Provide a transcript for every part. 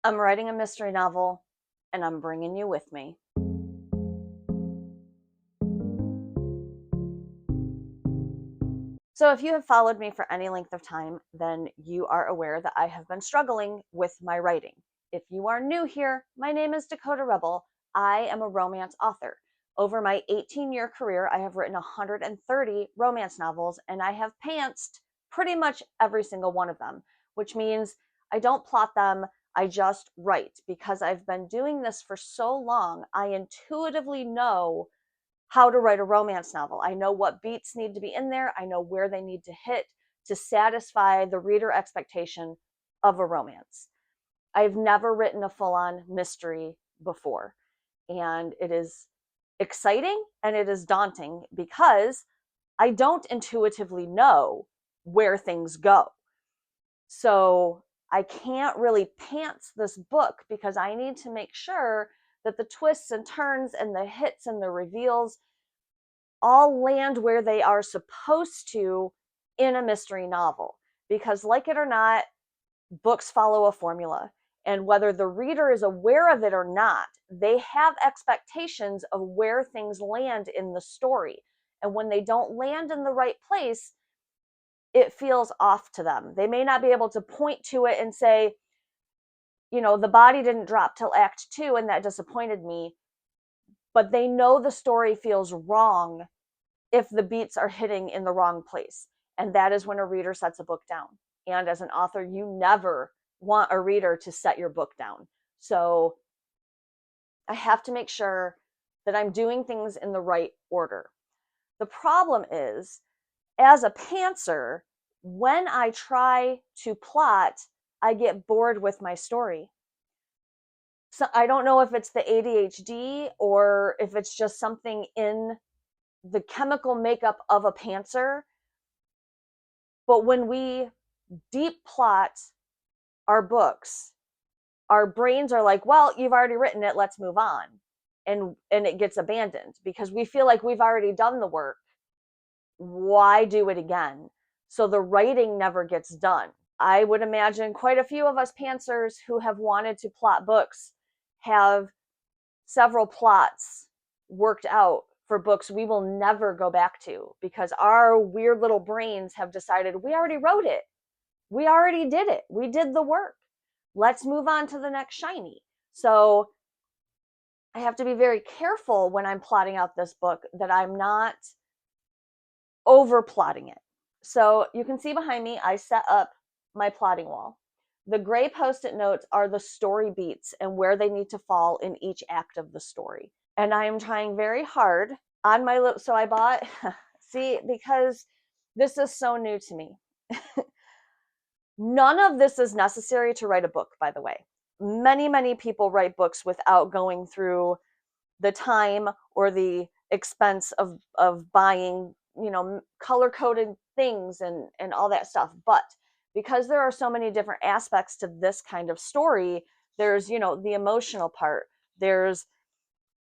I'm writing a mystery novel, and I'm bringing you with me. So, if you have followed me for any length of time, then you are aware that I have been struggling with my writing. If you are new here, my name is Dakota Rebel. I am a romance author. Over my 18-year career, I have written 130 romance novels, and I have pantsed pretty much every single one of them, which means I don't plot them, I just write. Because I've been doing this for so long, I intuitively know how to write a romance novel. I know what beats need to be in there. I know where they need to hit to satisfy the reader expectation of a romance. I've never written a full on mystery before. And it is exciting and it is daunting because I don't intuitively know where things go. So I can't really pants this book because I need to make sure that the twists and turns and the hits and the reveals all land where they are supposed to in a mystery novel. Because, like it or not, books follow a formula. And whether the reader is aware of it or not, they have expectations of where things land in the story. And when they don't land in the right place, it feels off to them. They may not be able to point to it and say, the body didn't drop till act 2 and that disappointed me, but they know the story feels wrong if the beats are hitting in the wrong place. And that is when a reader sets a book down. And as an author, you never want a reader to set your book down. So I have to make sure that I'm doing things in the right order. The problem is, as a pantser, when I try to plot, I get bored with my story. So I don't know if it's the ADHD or if it's just something in the chemical makeup of a pantser. But when we deep plot our books, our brains are like, well, you've already written it, let's move on. And it gets abandoned because we feel like we've already done the work. Why do it again? So the writing never gets done. I would imagine quite a few of us pantsers who have wanted to plot books have several plots worked out for books we will never go back to because our weird little brains have decided we already wrote it. We already did it. We did the work. Let's move on to the next shiny. So I have to be very careful when I'm plotting out this book that I'm not over plotting it. So you can see behind me, I set up my plotting wall. The gray post-it notes are the story beats and where they need to fall in each act of the story. And I am trying very hard on my so I bought see, because this is so new to me. None of this is necessary to write a book, by the way. Many people write books without going through the time or the expense of buying, color coded things and all that stuff. But because there are so many different aspects to this kind of story, there's, the emotional part, there's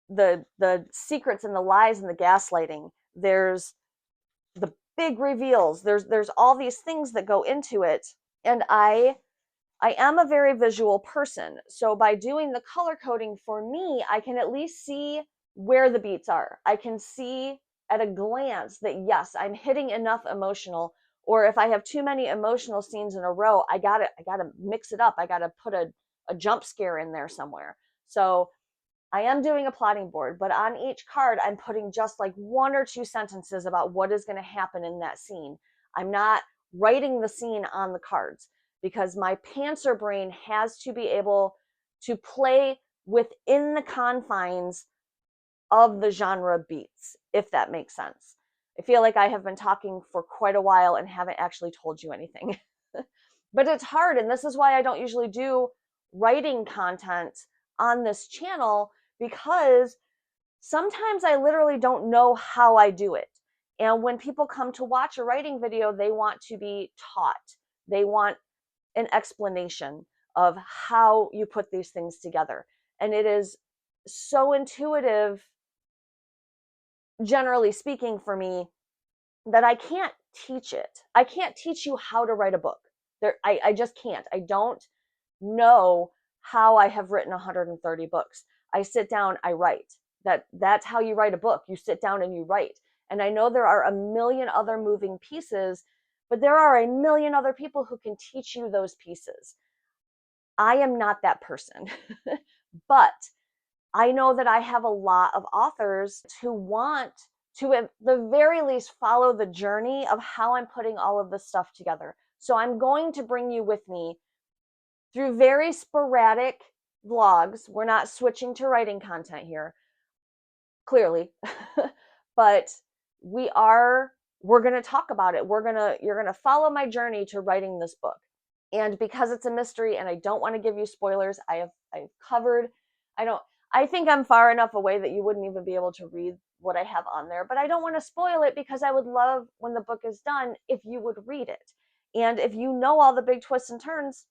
the secrets and the lies and the gaslighting, there's the big reveals, there's all these things that go into it. And I am a very visual person. So by doing the color coding for me, I can at least see where the beats are. I can see at a glance that yes, I'm hitting enough emotional, or if I have too many emotional scenes in a row, I gotta mix it up. I gotta put a jump scare in there somewhere. So I am doing a plotting board, but on each card, I'm putting just like 1 or 2 sentences about what is going to happen in that scene. I'm not writing the scene on the cards because my pantser brain has to be able to play within the confines of the genre beats, if that makes sense. I feel like I have been talking for quite a while and haven't actually told you anything. But it's hard, and this is why I don't usually do writing content on this channel, because sometimes I literally don't know how I do it. And when people come to watch a writing video, they want to be taught. They want an explanation of how you put these things together. And it is so intuitive, generally speaking, for me, that I can't teach it. I can't teach you how to write a book. I just can't. I don't know how I have written 130 books. I sit down, I write. That's how you write a book. You sit down and you write. And I know there are a million other moving pieces, but there are a million other people who can teach you those pieces. I am not that person, but I know that I have a lot of authors who want to, at the very least, follow the journey of how I'm putting all of this stuff together. So I'm going to bring you with me through very sporadic vlogs. We're not switching to writing content here, clearly, but we're going to talk about it. You're going to follow my journey to writing this book. And because it's a mystery and I don't want to give you spoilers, I've covered, I think I'm far enough away that you wouldn't even be able to read what I have on there, but I don't want to spoil it because I would love, when the book is done, if you would read it. And if you know all the big twists and turns,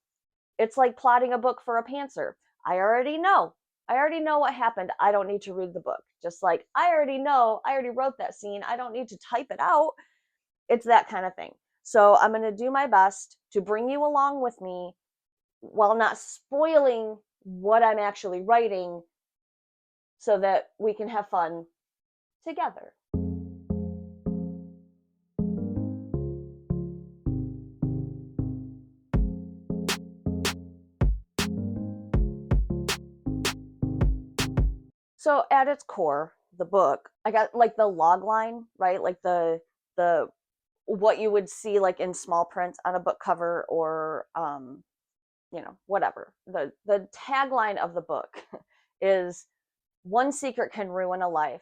it's like plotting a book for a pantser. I already know what happened. I don't need to read the book. Just like I already wrote that scene. I don't need to type it out. It's that kind of thing. So I'm going to do my best to bring you along with me while not spoiling what I'm actually writing so that we can have fun together. So at its core, the book, I got like the log line, right? Like the what you would see like in small print on a book cover, or whatever. The tagline of the book is, one secret can ruin a life,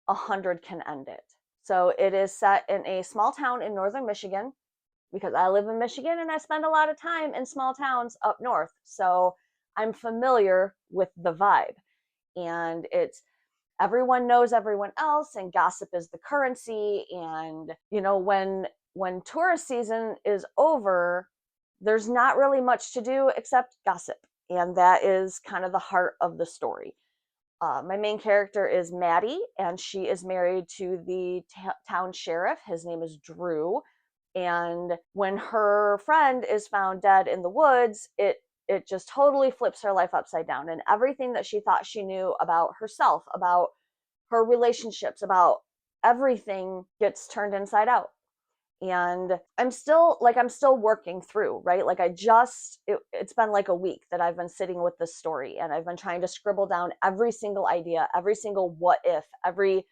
100 can end it. So it is set in a small town in northern Michigan, because I live in Michigan and I spend a lot of time in small towns up north. So I'm familiar with the vibe. And it's, everyone knows everyone else, and gossip is the currency. And when tourist season is over, there's not really much to do except gossip, and that is kind of the heart of the story. My main character is Maddie, and she is married to the town sheriff. His name is Drew. And when her friend is found dead in the woods, it just totally flips her life upside down. And everything that she thought she knew about herself, about her relationships, about everything, gets turned inside out. And I'm still working through, right? Like it's been like a week that I've been sitting with this story, and I've been trying to scribble down every single idea, every single what if, every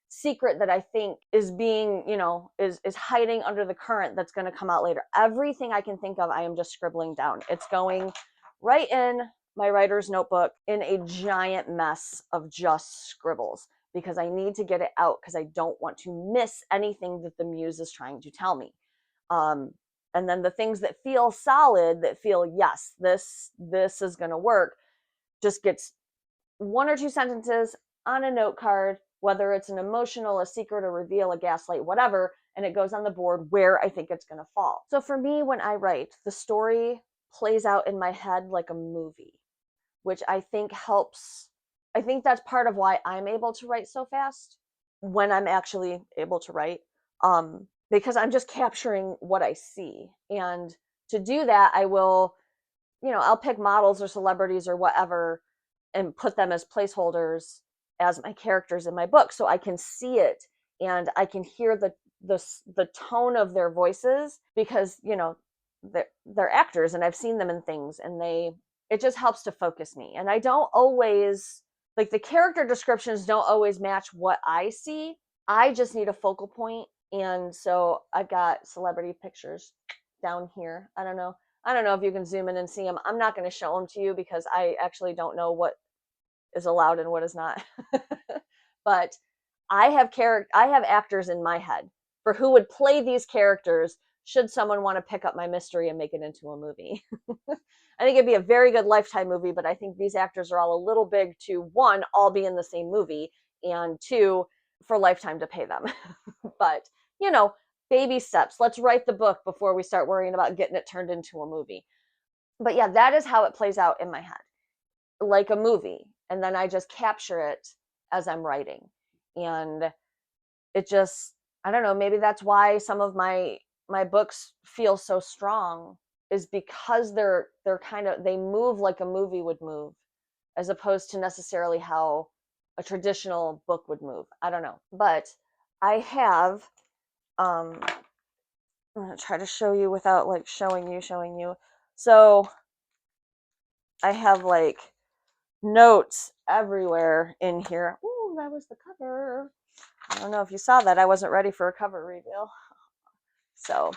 secret that I think is being, is hiding under the current that's going to come out later. Everything I can think of, I am just scribbling down. It's going right in my writer's notebook in a giant mess of just scribbles, because I need to get it out, because I don't want to miss anything that the muse is trying to tell me. And then the things that feel solid, that feel, yes, this is going to work, just gets one or two sentences on a note card, whether it's an emotional, a secret, a reveal, a gaslight, whatever, and it goes on the board where I think it's going to fall. So for me, when I write, the story plays out in my head like a movie, which I think helps. I think that's part of why I'm able to write so fast when I'm actually able to write, because I'm just capturing what I see. And to do that, I will, I'll pick models or celebrities or whatever and put them as placeholders as my characters in my book, so I can see it and I can hear the tone of their voices, because they're actors and I've seen them in things, and it just helps to focus me. And I don't always, like, the character descriptions don't always match what I see. I just need a focal point. And so I've got celebrity pictures down here. I don't know if you can zoom in and see them. I'm not going to show them to you because I actually don't know what is allowed and what is not. But I have actors in my head for who would play these characters should someone want to pick up my mystery and make it into a movie. I think it'd be a very good Lifetime movie, but I think these actors are all a little big to, one, all be in the same movie, and two, for Lifetime to pay them. But, baby steps. Let's write the book before we start worrying about getting it turned into a movie. But yeah, that is how it plays out in my head, like a movie. And then I just capture it as I'm writing. And it just, I don't know, maybe that's why some of my books feel so strong, is because they're kind of, they move like a movie would move, as opposed to necessarily how a traditional book would move. I don't know. But I have, I'm going to try to show you without like showing you. So I have like notes everywhere in here. Ooh, that was the cover. I don't know if you saw that. I wasn't ready for a cover reveal. So,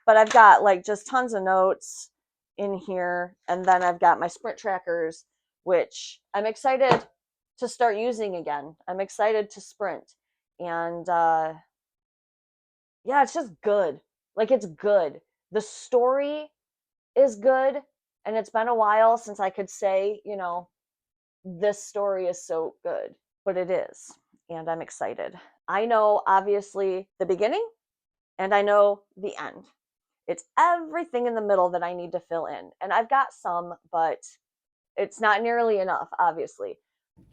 but I've got like just tons of notes in here. And then I've got my sprint trackers, which I'm excited to start using again. I'm excited to sprint. And yeah, it's just good. Like, it's good. The story is good. And it's been a while since I could say, you know, this story is so good, but it is. And I'm excited. I know, obviously, the beginning, and I know the end. It's everything in the middle that I need to fill in. And I've got some, but it's not nearly enough, obviously.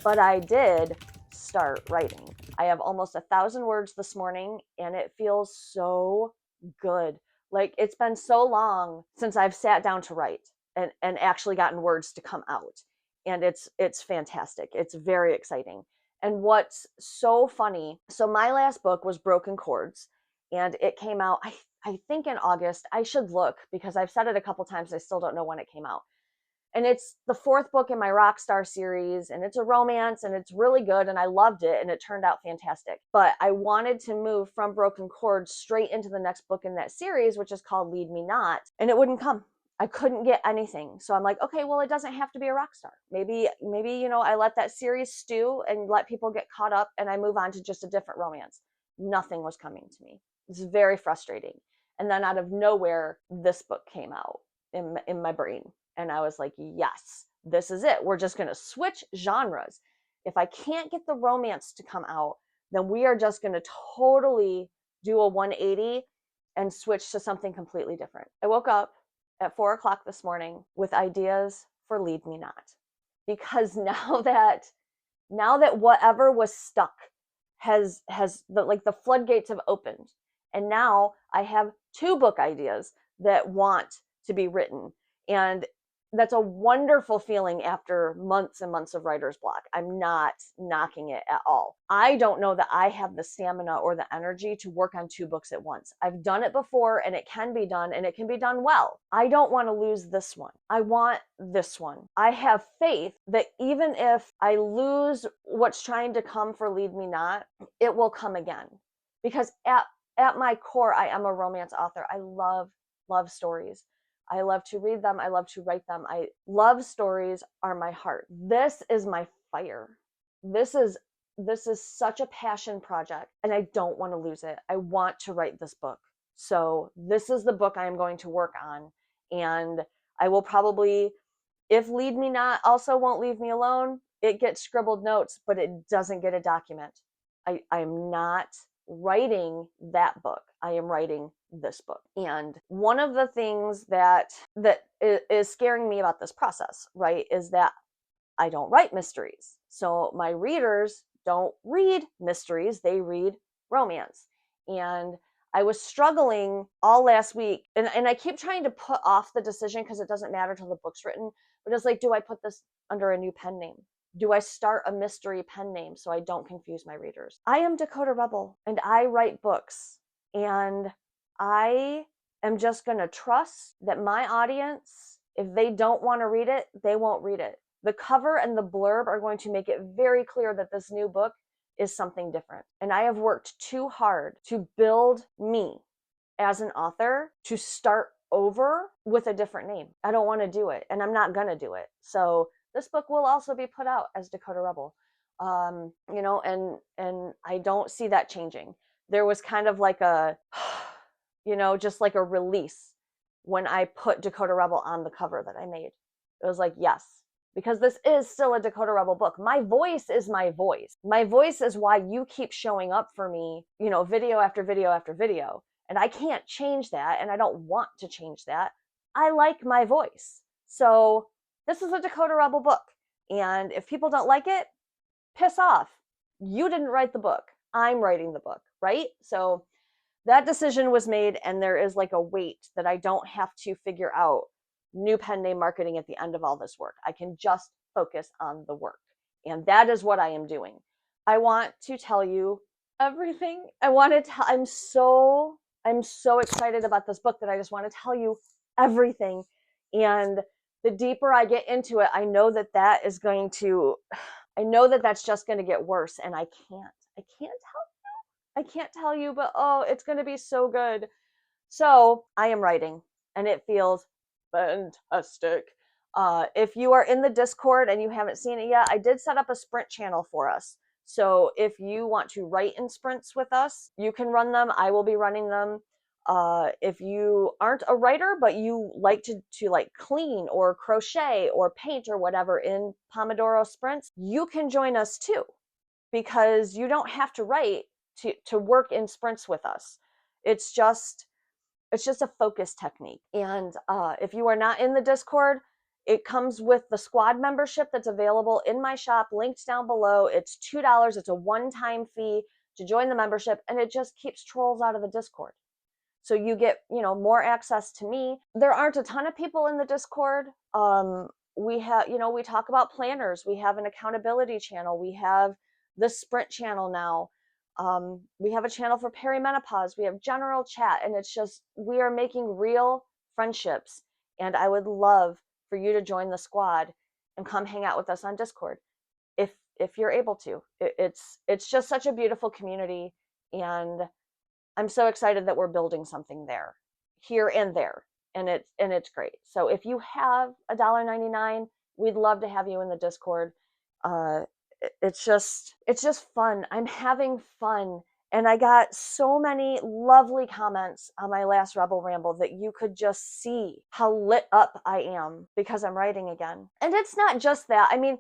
But I did start writing. I have almost 1,000 words this morning, and it feels so good. Like, it's been so long since I've sat down to write and actually gotten words to come out. And it's fantastic. It's very exciting. And what's so funny, so my last book was Broken Chords, and it came out, I think in August. I should look because I've said it a couple times. I still don't know when it came out. And it's the 4th book in my Rockstar series, and it's a romance, and it's really good, and I loved it, and it turned out fantastic. But I wanted to move from Broken Chords straight into the next book in that series, which is called Lead Me Not, and it wouldn't come. I couldn't get anything. So I'm like, okay, well, it doesn't have to be a Rockstar. Maybe, you know, I let that series stew and let people get caught up, and I move on to just a different romance. Nothing was coming to me. It's very frustrating. And then out of nowhere, this book came out in my brain. And I was like, yes, this is it. We're just going to switch genres. If I can't get the romance to come out, then we are just going to totally do a 180 and switch to something completely different. I woke up at 4 o'clock this morning with ideas for Lead Me Not. Because now that whatever was stuck has the floodgates have opened. And now I have 2 book ideas that want to be written. And that's a wonderful feeling after months and months of writer's block. I'm not knocking it at all. I don't know that I have the stamina or the energy to work on 2 books at once. I've done it before, and it can be done, and it can be done well. I don't want to lose this one. I want this one. I have faith that even if I lose what's trying to come for Lead Me Not, it will come again. Because at my core, I am a romance author. I love stories. I love to read them. I love to write them. Love stories are my heart. This is my fire. This is such a passion project, and I don't want to lose it. I want to write this book. So this is the book I am going to work on. And I will probably, if Lead Me Not also won't leave me alone, it gets scribbled notes, but it doesn't get a document. I'm not writing that book. I am writing this book. And one of the things that is scaring me about this process, right, is that I don't write mysteries. So my readers don't read mysteries, they read romance. And I was struggling all last week, and I keep trying to put off the decision because it doesn't matter till the book's written, but it's like, do I put this under a new pen name? Do I start a mystery pen name so I don't confuse my readers? I am Dakota Rebel, and I write books, and I am just going to trust that my audience, if they don't want to read it, they won't read it. The cover and the blurb are going to make it very clear that this new book is something different. And I have worked too hard to build me as an author to start over with a different name. I don't want to do it, and I'm not going to do it. So this book will also be put out as Dakota Rebel. You know, and I don't see that changing. There was kind of like a, you know, just like a release when I put Dakota Rebel on the cover that I made. It was like, yes, because this is still a Dakota Rebel book. My voice is my voice. My voice is why you keep showing up for me, you know, video after video after video. And I can't change that, and I don't want to change that. I like my voice. So this is a Dakota Rebel book. And if people don't like it, piss off. You didn't write the book. I'm writing the book, right? So that decision was made, and there is like a weight that I don't have to figure out new pen name marketing at the end of all this work. I can just focus on the work. And that is what I am doing. I want to tell you everything. I'm so excited about this book that I just want to tell you everything. And the deeper I get into it, I know that that's just going to get worse, and I can't tell you, but oh, it's going to be so good. So I am writing, and it feels fantastic. If you are in the Discord and you haven't seen it yet, I did set up a sprint channel for us. So if you want to write in sprints with us, you can run them. I will be running them. If you aren't a writer, but you like to like clean or crochet or paint or whatever in Pomodoro sprints, you can join us too, because you don't have to write to work in sprints with us. It's just a focus technique. And if you are not in the Discord, it comes with the squad membership that's available in my shop, linked down below. It's $2. It's a one-time fee to join the membership, and it just keeps trolls out of the Discord. So you get, more access to me. There aren't a ton of people in the Discord. We talk about planners. We have an accountability channel. We have the sprint channel now. We have a channel for perimenopause. We have general chat, and it's just, we are making real friendships. And I would love for you to join the squad and come hang out with us on Discord if you're able to. It's just such a beautiful community, and I'm so excited that we're building something there, here and there, and it's great. So if you have $1.99, we'd love to have you in the Discord. It's just fun. I'm having fun, and I got so many lovely comments on my last Rebel Ramble that you could just see how lit up I am because I'm writing again. And it's not just that. I mean,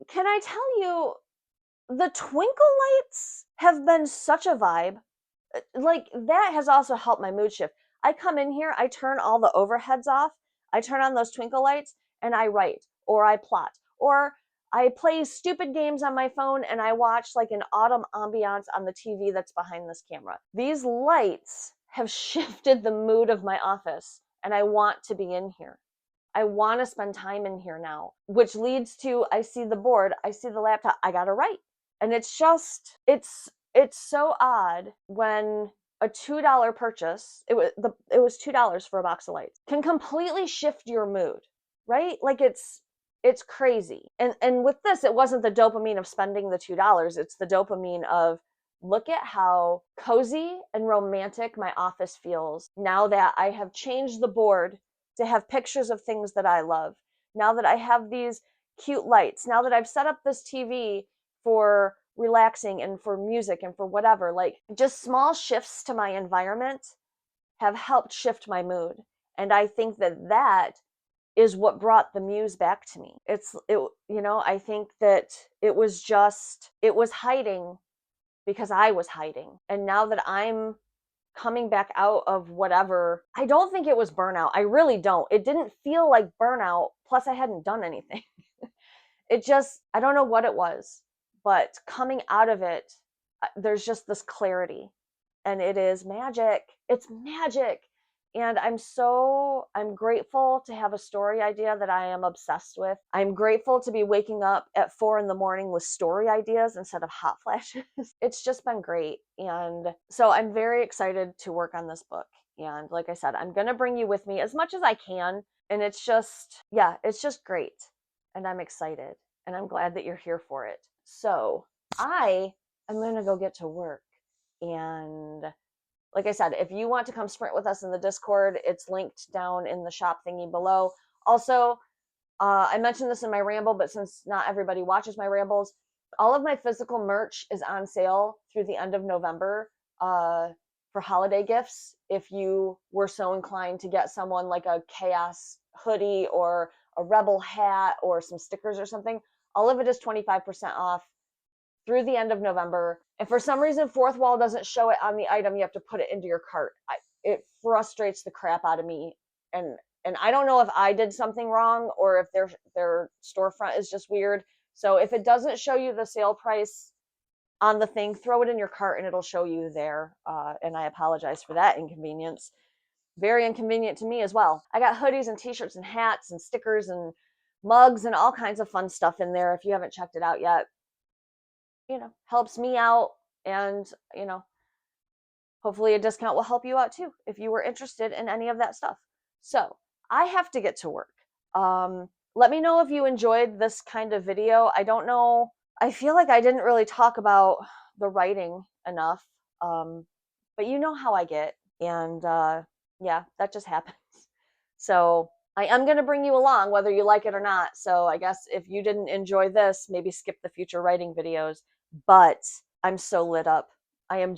can I tell you, the twinkle lights have been such a vibe. Like, that has also helped my mood shift. I come in here, I turn all the overheads off, I turn on those twinkle lights, and I write, or I plot, or I play stupid games on my phone, and I watch like an autumn ambiance on the TV that's behind this camera. These lights have shifted the mood of my office, and I want to be in here. I want to spend time in here now, which leads to, I see the board, I see the laptop, I gotta write. And it's so odd when a $2 purchase, it was $2 for a box of lights, can completely shift your mood, right? Like, it's crazy. And with this, it wasn't the dopamine of spending the $2. It's the dopamine of, look at how cozy and romantic my office feels now that I have changed the board to have pictures of things that I love. Now that I have these cute lights, now that I've set up this TV for relaxing and for music and for whatever, like, just small shifts to my environment have helped shift my mood. And I think that is what brought the muse back to me. I think that it was hiding because I was hiding. And now that I'm coming back out of whatever, I don't think it was burnout. I really don't. It didn't feel like burnout. Plus, I hadn't done anything. I don't know what it was, but coming out of it, there's just this clarity, and it is magic. It's magic. And I'm grateful to have a story idea that I am obsessed with. I'm grateful to be waking up at 4 a.m. with story ideas instead of hot flashes. It's just been great. And so I'm very excited to work on this book. And like I said, I'm going to bring you with me as much as I can. And it's just great. And I'm excited. And I'm glad that you're here for it. So I am going to go get to work. And like I said, if you want to come sprint with us in the Discord, it's linked down in the shop thingy below. Also, I mentioned this in my ramble, but since not everybody watches my rambles, all of my physical merch is on sale through the end of November for holiday gifts. If you were so inclined to get someone like a chaos hoodie or a rebel hat or some stickers or something, all of it is 25% off through the end of November. If for some reason Fourth Wall doesn't show it on the item, you have to put it into your cart. It frustrates the crap out of me. And I don't know if I did something wrong or if their storefront is just weird. So if it doesn't show you the sale price on the thing, throw it in your cart and it'll show you there. And I apologize for that inconvenience. Very inconvenient to me as well. I got hoodies and t-shirts and hats and stickers and mugs and all kinds of fun stuff in there. If you haven't checked it out yet, helps me out, and hopefully a discount will help you out too if you were interested in any of that stuff. So I have to get to work. Let me know if you enjoyed this kind of video. I don't know. I feel like I didn't really talk about the writing enough, but you know how I get. And yeah, that just happens. So I am going to bring you along whether you like it or not. So I guess if you didn't enjoy this, maybe skip the future writing videos. But I'm so lit up. I am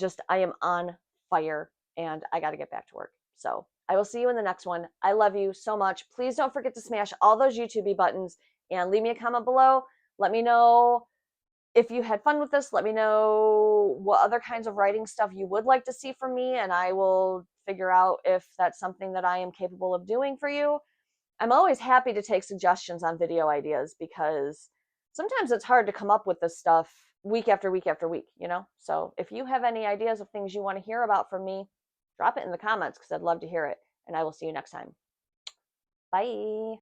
on fire, and I got to get back to work. So I will see you in the next one. I love you so much. Please don't forget to smash all those YouTube buttons and leave me a comment below. Let me know if you had fun with this. Let me know what other kinds of writing stuff you would like to see from me, and I will figure out if that's something that I am capable of doing for you. I'm always happy to take suggestions on video ideas because sometimes it's hard to come up with this stuff week after week after week, So if you have any ideas of things you want to hear about from me, drop it in the comments because I'd love to hear it. And I will see you next time. Bye.